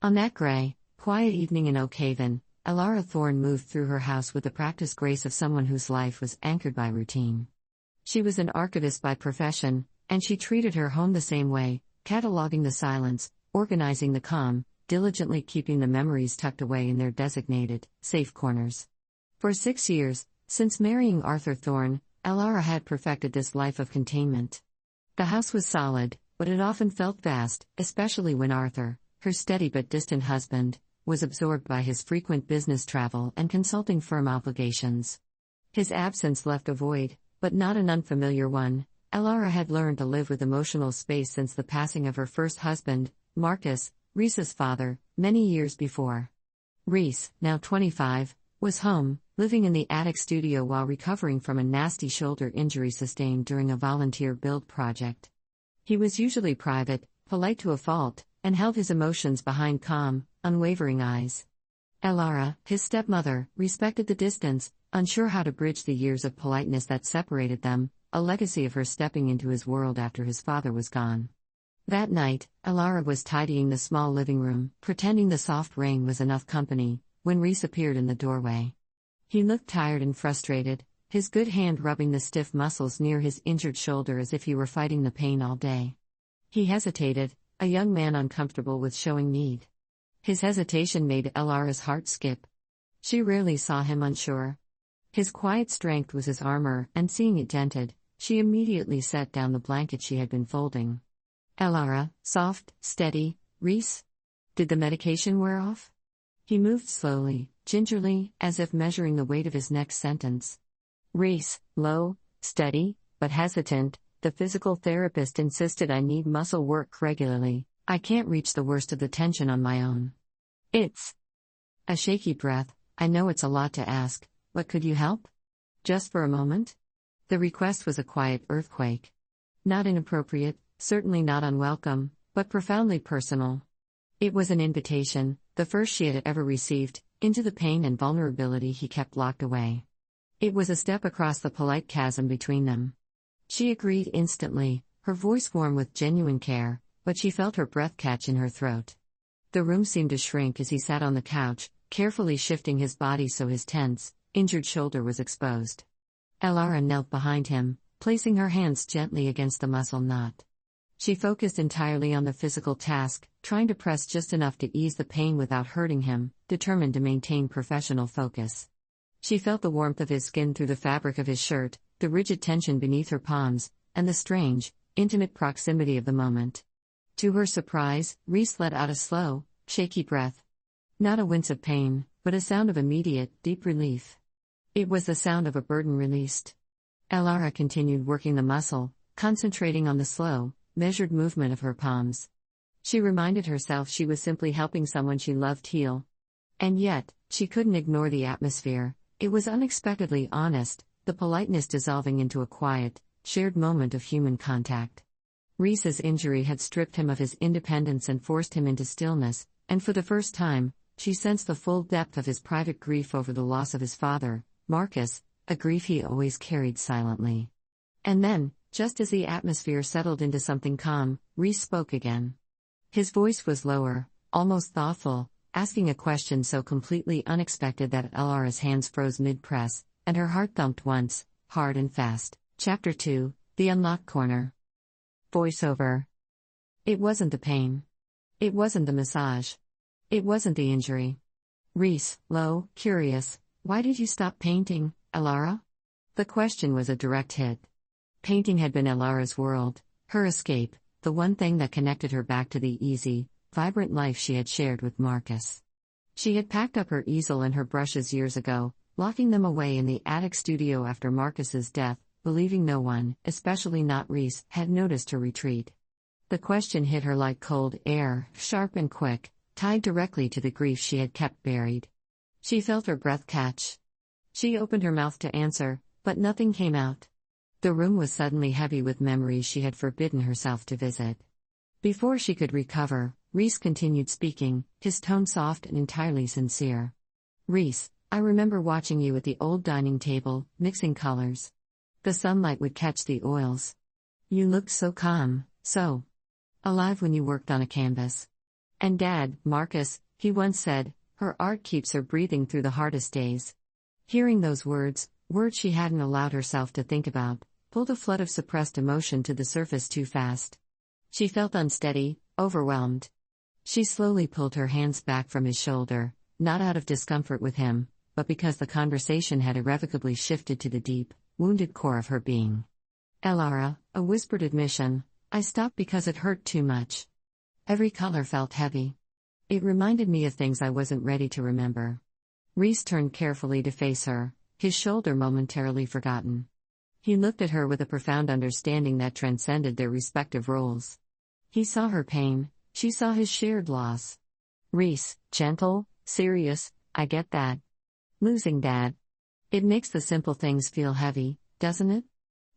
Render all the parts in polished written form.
On that gray, quiet evening in Oak Haven, Elara Thorne moved through her house with the practiced grace of someone whose life was anchored by routine. She was an archivist by profession, and she treated her home the same way, cataloging the silence, organizing the calm, diligently keeping the memories tucked away in their designated, safe corners. For 6 years, since marrying Arthur Thorne, Elara had perfected this life of containment. The house was solid, but it often felt vast, especially when Arthur, her steady but distant husband, was absorbed by his frequent business travel and consulting firm obligations. His absence left a void, but not an unfamiliar one. Elara had learned to live with emotional space since the passing of her first husband, Marcus, Rhys's father, many years before. Rhys, now 25, was home, living in the attic studio while recovering from a nasty shoulder injury sustained during a volunteer build project. He was usually private, polite to a fault, and held his emotions behind calm, unwavering eyes. Elara, his stepmother, respected the distance, unsure how to bridge the years of politeness that separated them, a legacy of her stepping into his world after his father was gone. That night, Elara was tidying the small living room, pretending the soft rain was enough company, when Rhys appeared in the doorway. He looked tired and frustrated, his good hand rubbing the stiff muscles near his injured shoulder as if he were fighting the pain all day. He hesitated, a young man uncomfortable with showing need. His hesitation made Elara's heart skip. She rarely saw him unsure. His quiet strength was his armor, and seeing it dented, she immediately set down the blanket she had been folding. Elara, soft, steady, Rhys? Did the medication wear off? He moved slowly, gingerly, as if measuring the weight of his next sentence. Rhys, low, steady, but hesitant, the physical therapist insisted I need muscle work regularly. I can't reach the worst of the tension on my own. It's a shaky breath. I know it's a lot to ask, but could you help? Just for a moment? The request was a quiet earthquake. Not inappropriate, certainly not unwelcome, but profoundly personal. It was an invitation, the first she had ever received, into the pain and vulnerability he kept locked away. It was a step across the polite chasm between them. She agreed instantly, her voice warm with genuine care, but she felt her breath catch in her throat. The room seemed to shrink as he sat on the couch, carefully shifting his body so his tense, injured shoulder was exposed. Elara knelt behind him, placing her hands gently against the muscle knot. She focused entirely on the physical task, trying to press just enough to ease the pain without hurting him, determined to maintain professional focus. She felt the warmth of his skin through the fabric of his shirt, the rigid tension beneath her palms, and the strange, intimate proximity of the moment. To her surprise, Rhys let out a slow, shaky breath. Not a wince of pain, but a sound of immediate, deep relief. It was the sound of a burden released. Elara continued working the muscle, concentrating on the slow, measured movement of her palms. She reminded herself she was simply helping someone she loved heal. And yet, she couldn't ignore the atmosphere. It was unexpectedly honest, the politeness dissolving into a quiet, shared moment of human contact. Rhys's injury had stripped him of his independence and forced him into stillness, and for the first time, she sensed the full depth of his private grief over the loss of his father, Marcus, a grief he always carried silently. And then, just as the atmosphere settled into something calm, Rhys spoke again. His voice was lower, almost thoughtful, asking a question so completely unexpected that Elara's hands froze mid-press, and her heart thumped once, hard and fast. Chapter 2, The Unlocked Corner. Voiceover. It wasn't the pain. It wasn't the massage. It wasn't the injury. Rhys, low, curious, why did you stop painting, Elara? The question was a direct hit. Painting had been Elara's world, her escape, the one thing that connected her back to the easy, vibrant life she had shared with Marcus. She had packed up her easel and her brushes years ago, locking them away in the attic studio after Marcus's death, believing no one, especially not Rhys, had noticed her retreat. The question hit her like cold air, sharp and quick, tied directly to the grief she had kept buried. She felt her breath catch. She opened her mouth to answer, but nothing came out. The room was suddenly heavy with memories she had forbidden herself to visit. Before she could recover, Rhys continued speaking, his tone soft and entirely sincere. Rhys, I remember watching you at the old dining table, mixing colors. The sunlight would catch the oils. You looked so calm, so alive when you worked on a canvas. And Dad, Marcus, he once said, her art keeps her breathing through the hardest days. Hearing those words she hadn't allowed herself to think about, pulled a flood of suppressed emotion to the surface too fast. She felt unsteady, overwhelmed. She slowly pulled her hands back from his shoulder, not out of discomfort with him, but because the conversation had irrevocably shifted to the deep, wounded core of her being. Elara, a whispered admission, I stopped because it hurt too much. Every color felt heavy. It reminded me of things I wasn't ready to remember. Rhys turned carefully to face her, his shoulder momentarily forgotten. He looked at her with a profound understanding that transcended their respective roles. He saw her pain, she saw his shared loss. Rhys, gentle, serious, I get that. Losing Dad. It makes the simple things feel heavy, doesn't it?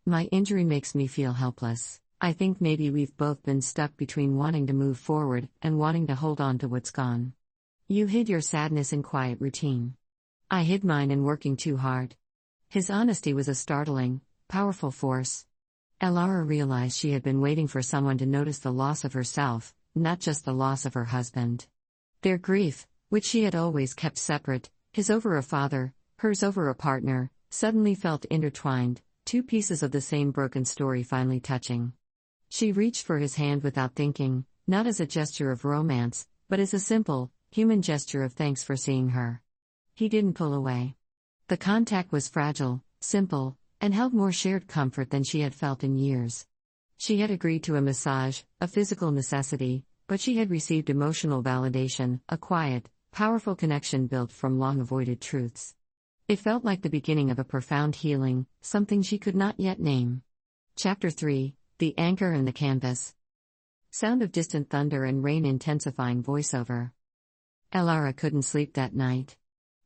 My injury makes me feel helpless. I think maybe we've both been stuck between wanting to move forward and wanting to hold on to what's gone. You hid your sadness in quiet routine. I hid mine in working too hard. His honesty was a startling, powerful force. Elara realized she had been waiting for someone to notice the loss of herself, not just the loss of her husband. Their grief, which she had always kept separate, his over a father, hers over a partner, suddenly felt intertwined, two pieces of the same broken story finally touching. She reached for his hand without thinking, not as a gesture of romance, but as a simple, human gesture of thanks for seeing her. He didn't pull away. The contact was fragile, simple, and held more shared comfort than she had felt in years. She had agreed to a massage, a physical necessity, but she had received emotional validation, a quiet, powerful connection built from long-avoided truths. It felt like the beginning of a profound healing, something she could not yet name. Chapter 3, The Anchor and the Canvas. Sound of distant thunder and rain intensifying voiceover. Elara couldn't sleep that night.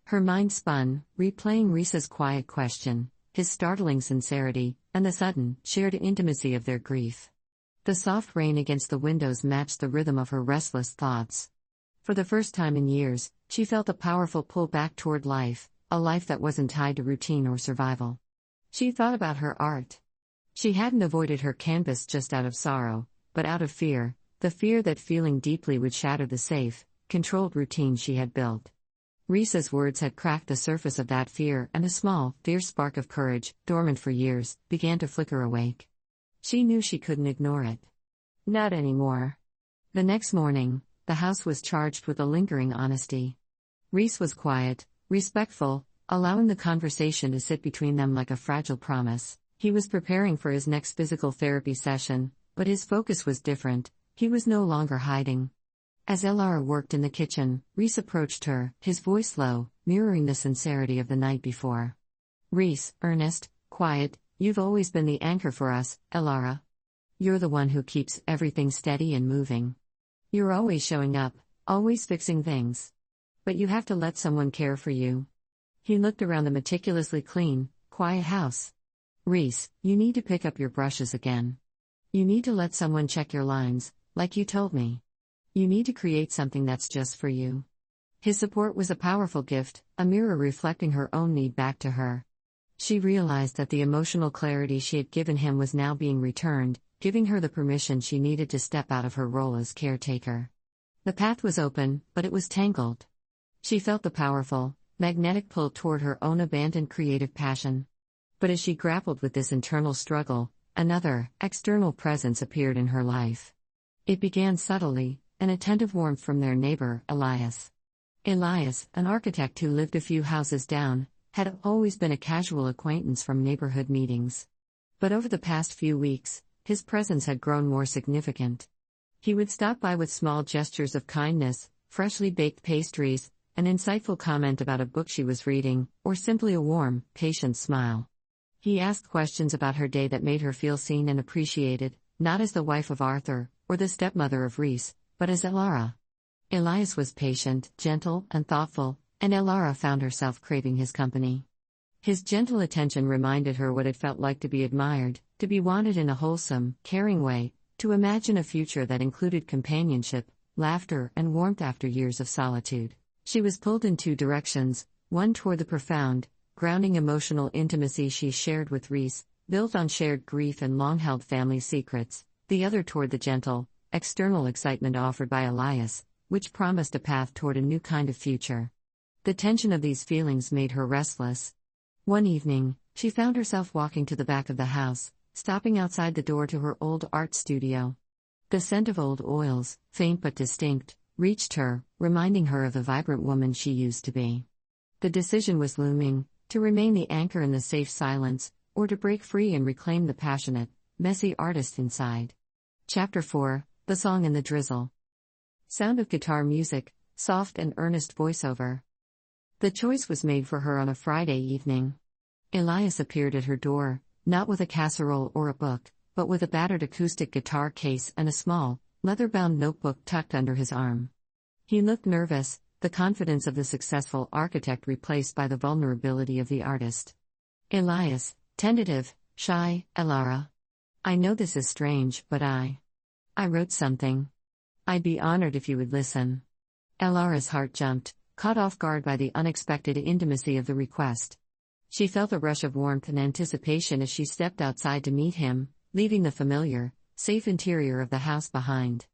Her mind spun, replaying Rhys's quiet question, his startling sincerity, and the sudden, shared intimacy of their grief. The soft rain against the windows matched the rhythm of her restless thoughts. For the first time in years, she felt a powerful pull back toward life, a life that wasn't tied to routine or survival. She thought about her art. She hadn't avoided her canvas just out of sorrow, but out of fear, the fear that feeling deeply would shatter the safe, controlled routine she had built. Rhys's words had cracked the surface of that fear, and a small, fierce spark of courage, dormant for years, began to flicker awake. She knew she couldn't ignore it. Not anymore. The next morning, the house was charged with a lingering honesty. Rhys was quiet, respectful, allowing the conversation to sit between them like a fragile promise. He was preparing for his next physical therapy session, but his focus was different. He was no longer hiding. As Elara worked in the kitchen, Rhys approached her, his voice low, mirroring the sincerity of the night before. Rhys, earnest, quiet, you've always been the anchor for us, Elara. You're the one who keeps everything steady and moving. You're always showing up, always fixing things. But you have to let someone care for you. He looked around the meticulously clean, quiet house. Rhys, you need to pick up your brushes again. You need to let someone check your lines, like you told me. You need to create something that's just for you. His support was a powerful gift, a mirror reflecting her own need back to her. She realized that the emotional clarity she had given him was now being returned, giving her the permission she needed to step out of her role as caretaker. The path was open, but it was tangled. She felt the powerful, magnetic pull toward her own abandoned creative passion. But as she grappled with this internal struggle, another, external presence appeared in her life. It began subtly, an attentive warmth from their neighbor, Elias. Elias, an architect who lived a few houses down, had always been a casual acquaintance from neighborhood meetings. But over the past few weeks, his presence had grown more significant. He would stop by with small gestures of kindness, freshly baked pastries, an insightful comment about a book she was reading, or simply a warm, patient smile. He asked questions about her day that made her feel seen and appreciated, not as the wife of Arthur, or the stepmother of Rhys, but as Elara. Elias was patient, gentle, and thoughtful, and Elara found herself craving his company. His gentle attention reminded her what it felt like to be admired, to be wanted in a wholesome, caring way, to imagine a future that included companionship, laughter, and warmth after years of solitude. She was pulled in two directions, one toward the profound, grounding emotional intimacy she shared with Rhys, built on shared grief and long-held family secrets, the other toward the gentle, external excitement offered by Elias, which promised a path toward a new kind of future. The tension of these feelings made her restless. One evening, she found herself walking to the back of the house, stopping outside the door to her old art studio. The scent of old oils, faint but distinct, reached her, reminding her of the vibrant woman she used to be. The decision was looming: to remain the anchor in the safe silence, or to break free and reclaim the passionate, messy artist inside. Chapter 4: The Song in the Drizzle. Sound of guitar music, soft and earnest voiceover. The choice was made for her on a Friday evening. Elias appeared at her door, not with a casserole or a book, but with a battered acoustic guitar case and a small, leather-bound notebook tucked under his arm. He looked nervous, the confidence of the successful architect replaced by the vulnerability of the artist. Elias, tentative, shy. Elara. I know this is strange, but I wrote something. I'd be honored if you would listen. Elara's heart jumped, caught off guard by the unexpected intimacy of the request. She felt a rush of warmth and anticipation as she stepped outside to meet him, leaving the familiar, safe interior of the house behind.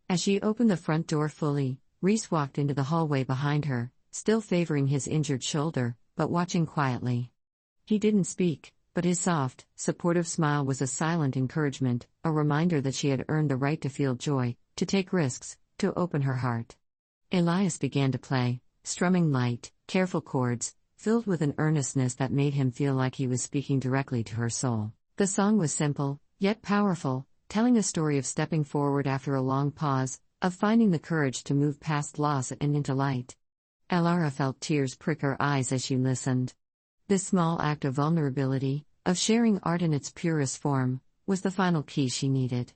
As she opened the front door fully, Reese walked into the hallway behind her, still favoring his injured shoulder, but watching quietly. He didn't speak, but his soft, supportive smile was a silent encouragement, a reminder that she had earned the right to feel joy, to take risks, to open her heart. Elias began to play, strumming light, careful chords, filled with an earnestness that made him feel like he was speaking directly to her soul. The song was simple, yet powerful, telling a story of stepping forward after a long pause, of finding the courage to move past loss and into light. Elara felt tears prick her eyes as she listened. This small act of vulnerability, of sharing art in its purest form, was the final key she needed.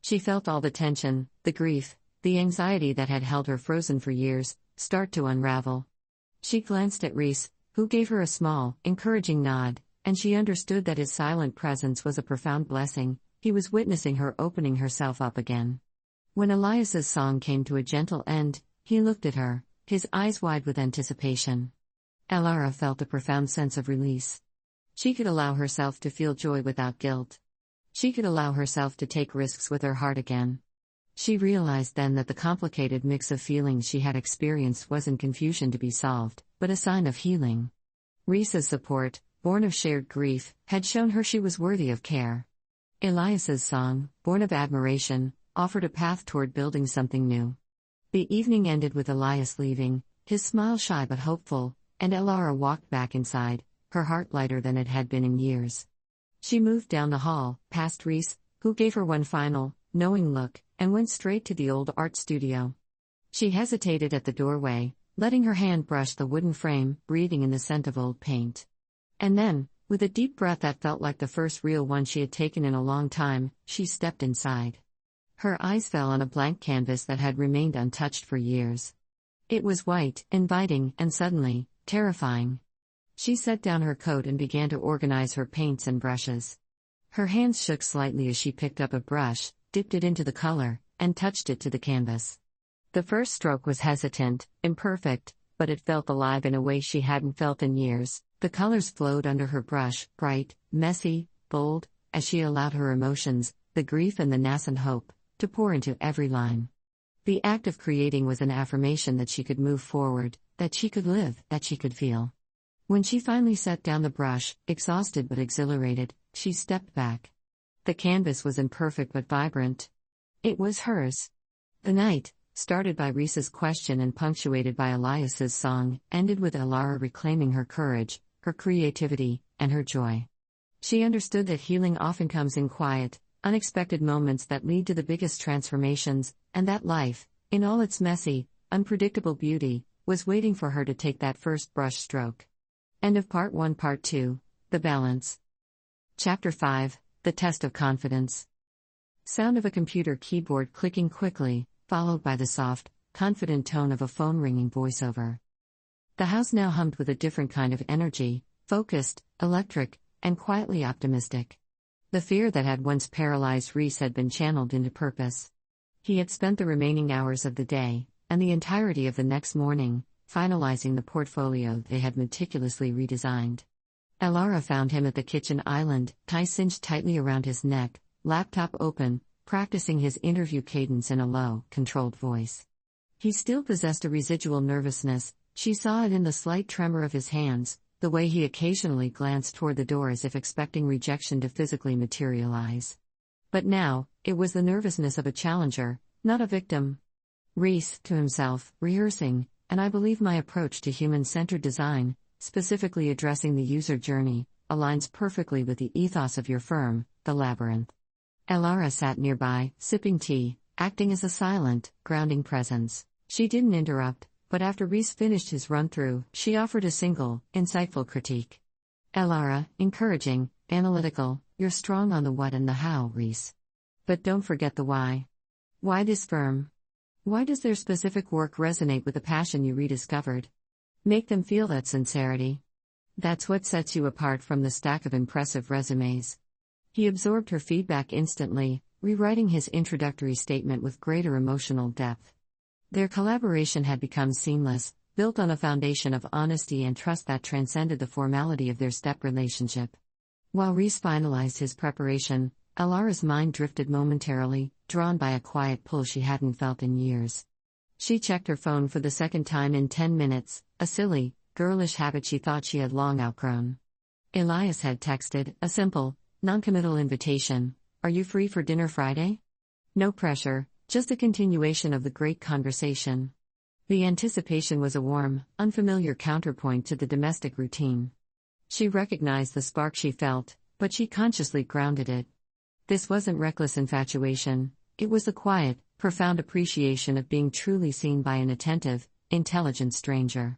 She felt all the tension, the grief, the anxiety that had held her frozen for years, start to unravel. She glanced at Reese, who gave her a small, encouraging nod, and she understood that his silent presence was a profound blessing. He was witnessing her opening herself up again. When Elias's song came to a gentle end, he looked at her, his eyes wide with anticipation. Elara felt a profound sense of release. She could allow herself to feel joy without guilt. She could allow herself to take risks with her heart again. She realized then that the complicated mix of feelings she had experienced wasn't confusion to be solved, but a sign of healing. Reese's support, born of shared grief, had shown her she was worthy of care. Elias's song, born of admiration, offered a path toward building something new. The evening ended with Elias leaving, his smile shy but hopeful, and Elara walked back inside, her heart lighter than it had been in years. She moved down the hall, past Reese, who gave her one final, knowing look, and went straight to the old art studio. She hesitated at the doorway, letting her hand brush the wooden frame, breathing in the scent of old paint. And then, with a deep breath that felt like the first real one she had taken in a long time, she stepped inside. Her eyes fell on a blank canvas that had remained untouched for years. It was white, inviting, and suddenly, terrifying. She set down her coat and began to organize her paints and brushes. Her hands shook slightly as she picked up a brush, dipped it into the color, and touched it to the canvas. The first stroke was hesitant, imperfect, but it felt alive in a way she hadn't felt in years. The colors flowed under her brush, bright, messy, bold, as she allowed her emotions, the grief and the nascent hope, to pour into every line. The act of creating was an affirmation that she could move forward, that she could live, that she could feel. When she finally set down the brush, exhausted but exhilarated, she stepped back. The canvas was imperfect but vibrant. It was hers. The night, started by Reese's question and punctuated by Elias's song, ended with Elara reclaiming her courage, her creativity, and her joy. She understood that healing often comes in quiet, unexpected moments that lead to the biggest transformations, and that life, in all its messy, unpredictable beauty, was waiting for her to take that first brush stroke. End of Part 1. Part 2, The Balance. Chapter 5, The Test of Confidence. Sound of a computer keyboard clicking quickly, followed by the soft, confident tone of a phone ringing voiceover. The house now hummed with a different kind of energy, focused, electric, and quietly optimistic. The fear that had once paralyzed Reese had been channeled into purpose. He had spent the remaining hours of the day, and the entirety of the next morning, finalizing the portfolio they had meticulously redesigned. Elara found him at the kitchen island, tie cinched tightly around his neck, laptop open, practicing his interview cadence in a low, controlled voice. He still possessed a residual nervousness. She saw it in the slight tremor of his hands, the way he occasionally glanced toward the door as if expecting rejection to physically materialize. But now, it was the nervousness of a challenger, not a victim. Reese, to himself, rehearsing, and I believe my approach to human-centered design, specifically addressing the user journey, aligns perfectly with the ethos of your firm, the Labyrinth. Elara sat nearby, sipping tea, acting as a silent, grounding presence. She didn't interrupt, but after Reese finished his run-through, she offered a single, insightful critique. Elara, encouraging, analytical, you're strong on the what and the how, Reese. But don't forget the why. Why this firm? Why does their specific work resonate with the passion you rediscovered? Make them feel that sincerity. That's what sets you apart from the stack of impressive resumes. He absorbed her feedback instantly, rewriting his introductory statement with greater emotional depth. Their collaboration had become seamless, built on a foundation of honesty and trust that transcended the formality of their step relationship. While Reese finalized his preparation, Elara's mind drifted momentarily, drawn by a quiet pull she hadn't felt in years. She checked her phone for the second time in 10 minutes, a silly, girlish habit she thought she had long outgrown. Elias had texted, a simple, non-committal invitation, "Are you free for dinner Friday?" No pressure, just a continuation of the great conversation. The anticipation was a warm, unfamiliar counterpoint to the domestic routine. She recognized the spark she felt, but she consciously grounded it. This wasn't reckless infatuation, it was the quiet, profound appreciation of being truly seen by an attentive, intelligent stranger.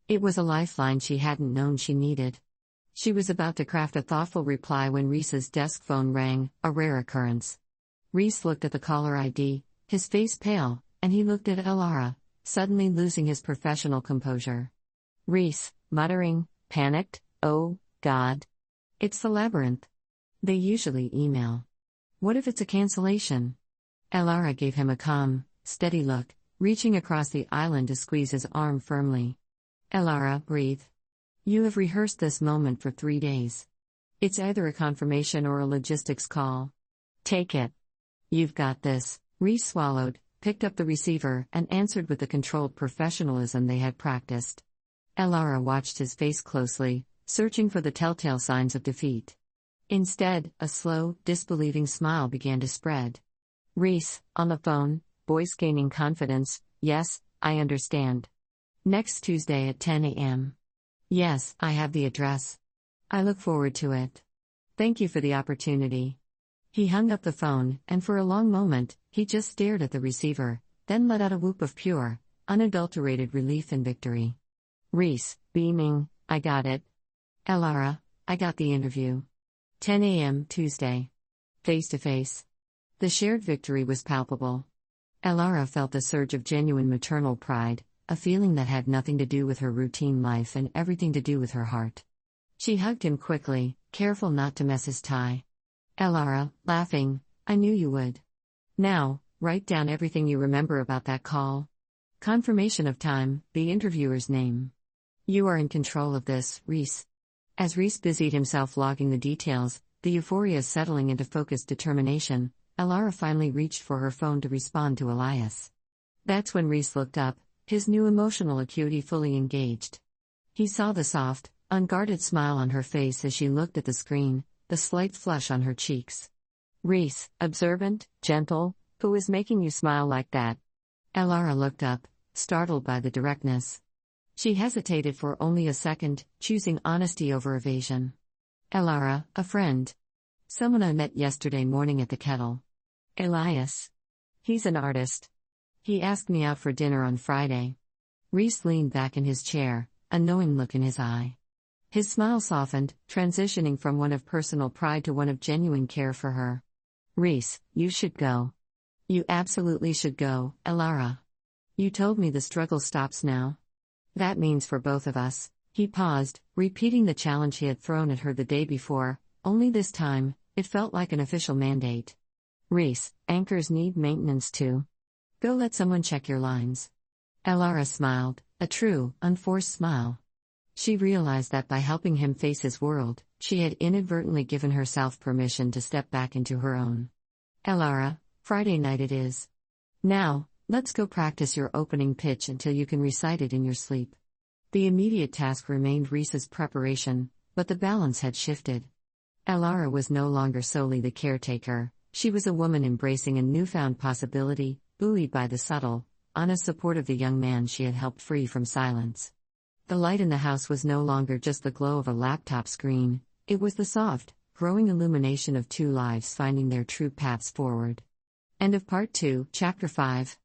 It was a lifeline she hadn't known she needed. She was about to craft a thoughtful reply when Reese's desk phone rang, a rare occurrence. Reese looked at the caller ID, his face pale, and he looked at Elara, suddenly losing his professional composure. Reese, muttering, panicked, "Oh, God. It's the Labyrinth. They usually email. What if it's a cancellation?" Elara gave him a calm, steady look, reaching across the island to squeeze his arm firmly. "Elara, breathe. You have rehearsed this moment for 3 days. It's either a confirmation or a logistics call. Take it. You've got this." Reese swallowed, picked up the receiver, and answered with the controlled professionalism they had practiced. Elara watched his face closely, searching for the telltale signs of defeat. Instead, a slow, disbelieving smile began to spread. Reese, on the phone, voice gaining confidence, "Yes, I understand. Next Tuesday at 10 a.m. Yes, I have the address. I look forward to it. Thank you for the opportunity." He hung up the phone, and for a long moment, he just stared at the receiver, then let out a whoop of pure, unadulterated relief and victory. Reese, beaming, "I got it. Elara, I got the interview. 10 a.m. Tuesday. Face to face." The shared victory was palpable. Elara felt a surge of genuine maternal pride, a feeling that had nothing to do with her routine life and everything to do with her heart. She hugged him quickly, careful not to mess his tie. Elara, laughing, "I knew you would. Now, write down everything you remember about that call. Confirmation of time, the interviewer's name. You are in control of this, Reese." As Reese busied himself logging the details, the euphoria settling into focused determination, Elara finally reached for her phone to respond to Elias. That's when Reese looked up, his new emotional acuity fully engaged. He saw the soft, unguarded smile on her face as she looked at the screen, the slight flush on her cheeks. "Reese, observant, gentle, who is making you smile like that?" Elara looked up, startled by the directness. She hesitated for only a second, choosing honesty over evasion. "Elara, a friend. Someone I met yesterday morning at the Kettle. Elias. He's an artist. He asked me out for dinner on Friday." Reese leaned back in his chair, a knowing look in his eye. His smile softened, transitioning from one of personal pride to one of genuine care for her. "Reese, you should go. You absolutely should go, Elara. You told me the struggle stops now. That means for both of us." He paused, repeating the challenge he had thrown at her the day before, only this time, it felt like an official mandate. "Reese, anchors need maintenance too. Go let someone check your lines." Elara smiled, a true, unforced smile. She realized that by helping him face his world, she had inadvertently given herself permission to step back into her own. "Elara, Friday night it is. Now, Let's go practice your opening pitch until you can recite it in your sleep. The immediate task remained Reese's preparation, but the balance had shifted. Alara was no longer solely the caretaker, she was a woman embracing a newfound possibility, buoyed by the subtle, honest support of the young man she had helped free from silence. The light in the house was no longer just the glow of a laptop screen, it was the soft, growing illumination of two lives finding their true paths forward. End of Part 2, Chapter 5.